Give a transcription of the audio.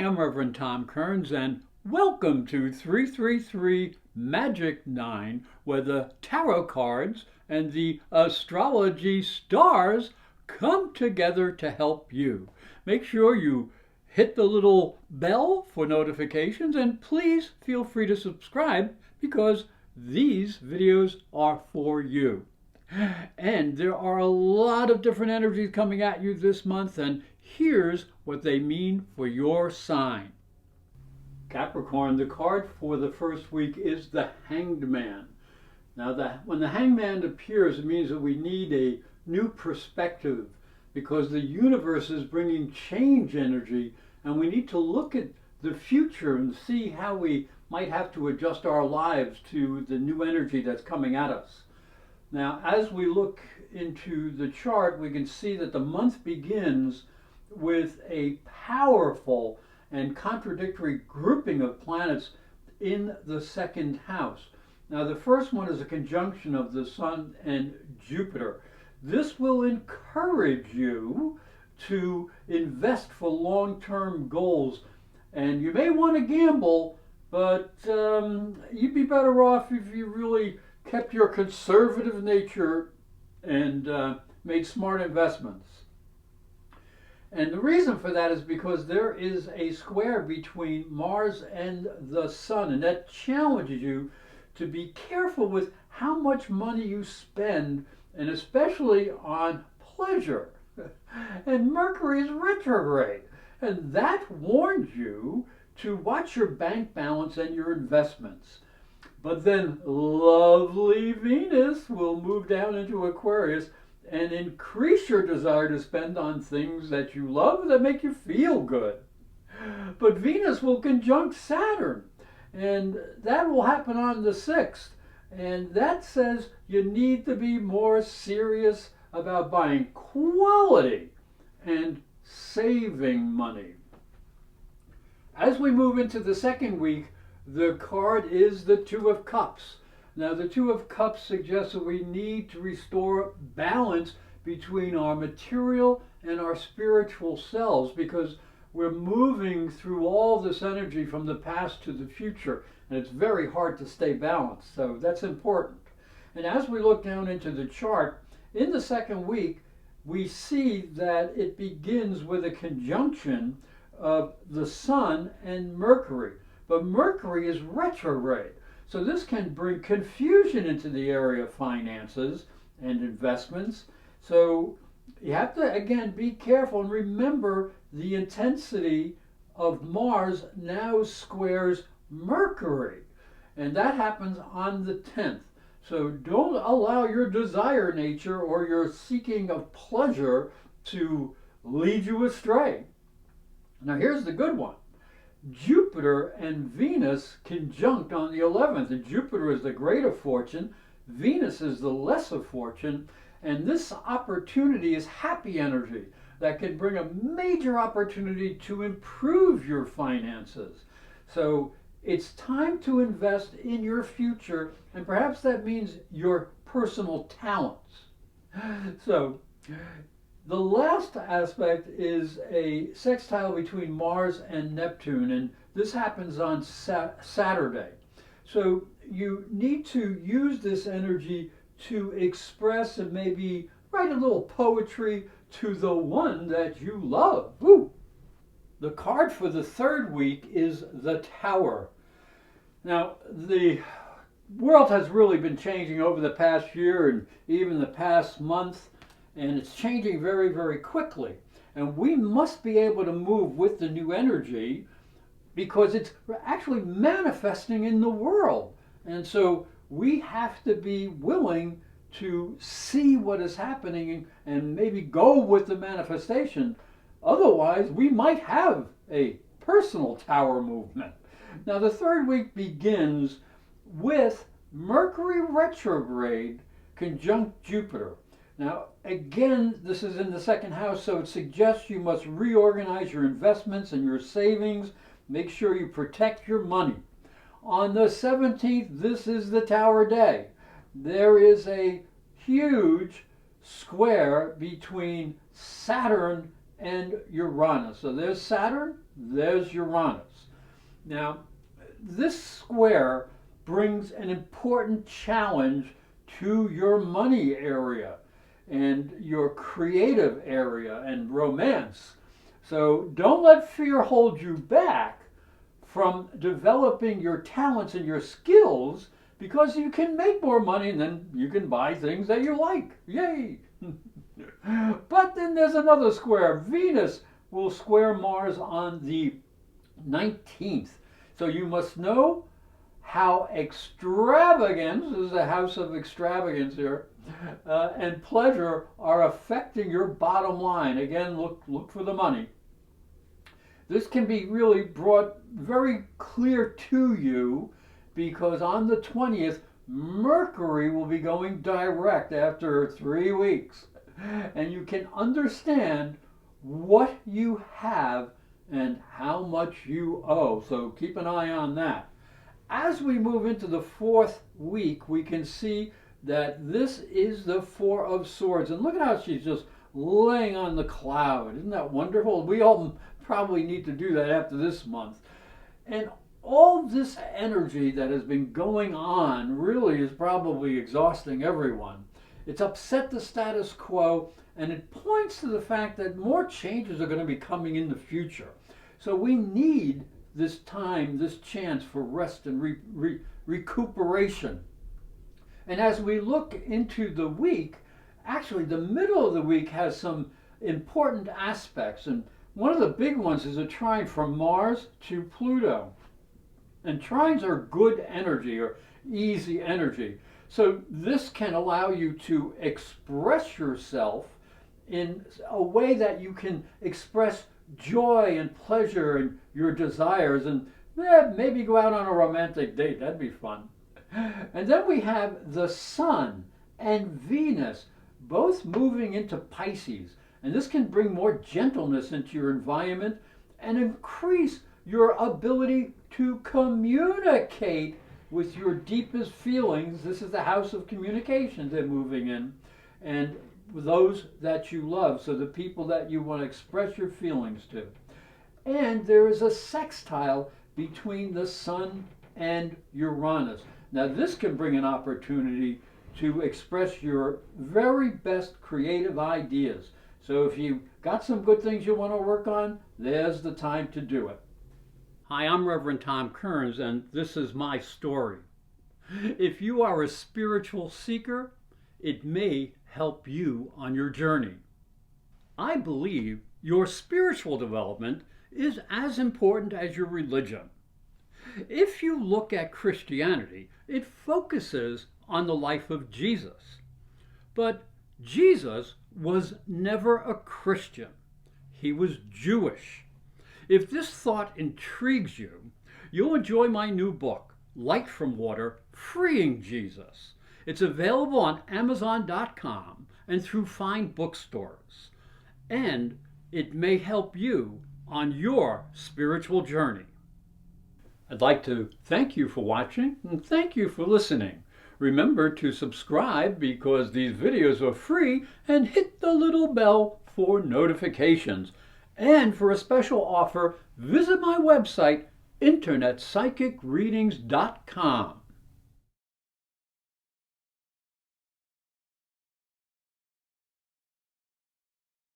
I'm Reverend Tom Kearns, and welcome to 333 Magic 9, where the tarot cards and the astrology stars come together to help you. Make sure you hit the little bell for notifications, and please feel free to subscribe because these videos are for you. And there are a lot of different energies coming at you this month, and here's what they mean for your sign. Capricorn, the card for the first week is the Hanged Man. Now, when the Hanged Man appears, it means that we need a new perspective because the universe is bringing change energy, and we need to look at the future and see how we might have to adjust our lives to the new energy that's coming at us. Now, as we look into the chart, we can see that the month begins with a powerful and contradictory grouping of planets in the second house. Now, the first one is a conjunction of the Sun and Jupiter. This will encourage you to invest for long-term goals, and you may want to gamble, but you'd be better off if you really kept your conservative nature and made smart investments. And the reason for that is because there is a square between Mars and the Sun, and that challenges you to be careful with how much money you spend, and especially on pleasure. And Mercury is retrograde, and that warns you to watch your bank balance and your investments. But then lovely Venus will move down into Aquarius and increase your desire to spend on things that you love that make you feel good. But Venus will conjunct Saturn, and that will happen on the 6th. And that says you need to be more serious about buying quality and saving money. As we move into the second week, the card is the Two of Cups. Now, the Two of Cups suggests that we need to restore balance between our material and our spiritual selves because we're moving through all this energy from the past to the future, and it's very hard to stay balanced. So that's important. And as we look down into the chart, in the second week, we see that it begins with a conjunction of the Sun and Mercury. But Mercury is retrograde, so this can bring confusion into the area of finances and investments. So you have to, again, be careful and remember the intensity of Mars now squares Mercury, and that happens on the 10th. So don't allow your desire nature or your seeking of pleasure to lead you astray. Now here's the good one. Jupiter and Venus conjunct on the 11th, and Jupiter is the greater fortune, Venus is the lesser fortune, and this opportunity is happy energy that can bring a major opportunity to improve your finances. So it's time to invest in your future, and perhaps that means your personal talents. So the last aspect is a sextile between Mars and Neptune, and this happens on Saturday. So you need to use this energy to express and maybe write a little poetry to the one that you love. Woo! The card for the third week is the Tower. Now, the world has really been changing over the past year and even the past month. And it's changing very, very quickly. And we must be able to move with the new energy because it's actually manifesting in the world. And so we have to be willing to see what is happening and maybe go with the manifestation. Otherwise, we might have a personal tower movement. Now, the third week begins with Mercury retrograde conjunct Jupiter. Now, again, this is in the second house, so it suggests you must reorganize your investments and your savings. Make sure you protect your money. On the 17th, this is the Tower Day. There is a huge square between Saturn and Uranus. So there's Saturn there's Uranus. Now, this square brings an important challenge to your money area and your creative area and romance. So don't let fear hold you back from developing your talents and your skills, because you can make more money and then you can buy things that you like. Yay! But then there's another square. Venus will square Mars on the 19th. So you must know how extravagance, this is a house of extravagance here, and pleasure are affecting your bottom line. Again, look for the money. This can be really brought very clear to you because on the 20th, Mercury will be going direct after 3 weeks. And you can understand what you have and how much you owe. So keep an eye on that. As we move into the 4th week, we can see that this is the Four of Swords. And look at how she's just laying on the cloud. Isn't that wonderful? We all probably need to do that after this month. And all this energy that has been going on really is probably exhausting everyone. It's upset the status quo, and it points to the fact that more changes are going to be coming in the future. So we need this time, this chance for rest and recuperation. And as we look into the week, actually the middle of the week has some important aspects. And one of the big ones is a trine from Mars to Pluto. And trines are good energy or easy energy. So this can allow you to express yourself in a way that you can express joy and pleasure and your desires, and maybe go out on a romantic date. That'd be fun. And then we have the Sun and Venus both moving into Pisces. And this can bring more gentleness into your environment and increase your ability to communicate with your deepest feelings. This is the house of communication they're moving in. And those that you love, so the people that you want to express your feelings to. And there is a sextile between the Sun and Uranus. Now this can bring an opportunity to express your very best creative ideas. So if you got some good things you want to work on, there's the time to do it. Hi, I'm Reverend Tom Kearns, and this is my story. If you are a spiritual seeker, it may help you on your journey. I believe your spiritual development is as important as your religion. If you look at Christianity, it focuses on the life of Jesus. But Jesus was never a Christian. He was Jewish. If this thought intrigues you, you'll enjoy my new book, Light from Water, Freeing Jesus. It's available on Amazon.com and through fine bookstores. And it may help you on your spiritual journey. I'd like to thank you for watching and thank you for listening. Remember to subscribe because these videos are free, and hit the little bell for notifications. And for a special offer, visit my website, internetpsychicreadings.com.